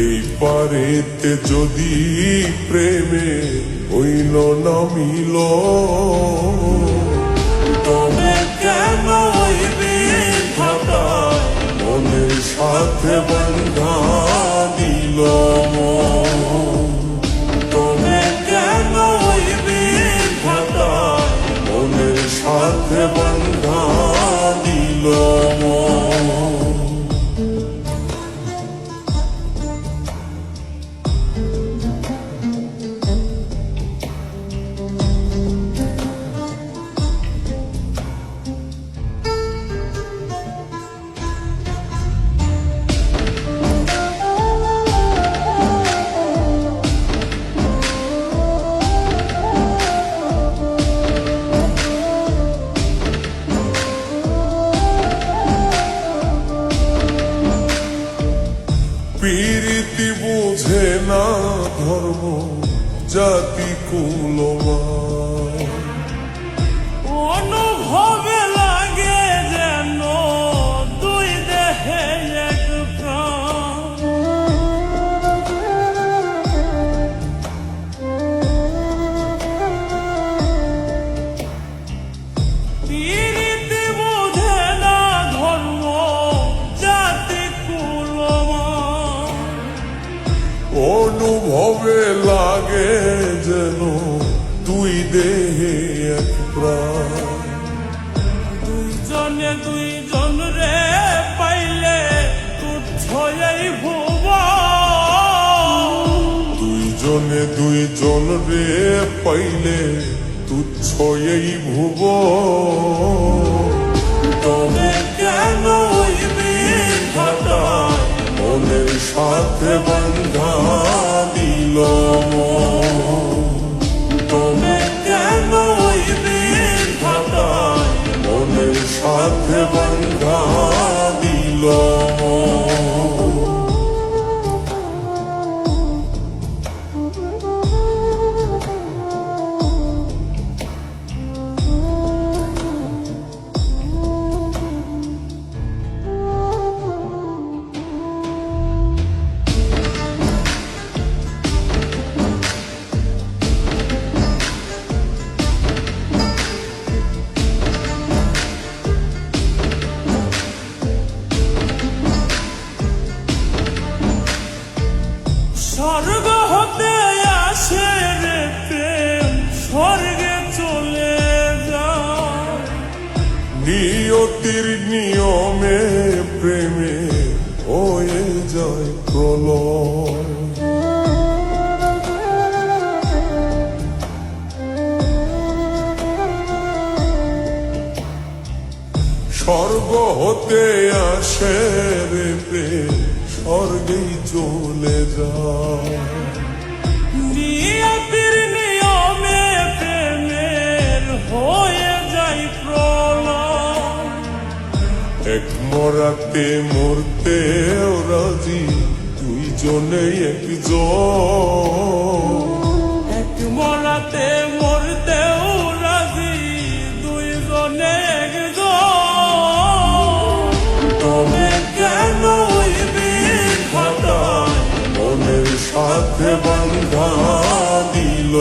এই পারেতে যদি প্রেমে হইল না মিল, তবে কেন মনের সাথে বন্ধা দিল, তবে কেন মনের সাথে বন্ধা দিল। প্রীতি বুঝে না ধর্ম জাতি কুলমান, অনুভবে লাগে যেন দুই দেহে এক প্রাণ। প্রীতি বুঝে না ধর্ম জাতি কুলমান, অনুভবে লাগে যেন দুই দেহে এক প্রাণ। দুইজনে দুইজন রে পাইলে তুচ্ছ এই ভুব, দুইজনে দুইজন রে পাইলে তুচ্ছ এই ভুব, তবে কেন মনের সাথে বন্ধা দিল, তবে কেন মনের সাথে বন্ধা দিল। স্বর্গ হতে আসে রে প্রেম, স্বর্গে চলে যায়। নিয়তির নিয়মে প্রেমে হয়ে যায় প্রলয়, স্বর্গ হতে আসে রে প্রেম, স্বর্গেই চলে যায়। নিয়তির নিয়মে প্রেমের হয়ে যায় প্রলয়, এক মরাতে মরতে রাজি দুইজনে একজন, এক মরাতে মরতেও রাজি দুইজনে একজন, তবে কেন মনের সাথে বন্ধা দিল।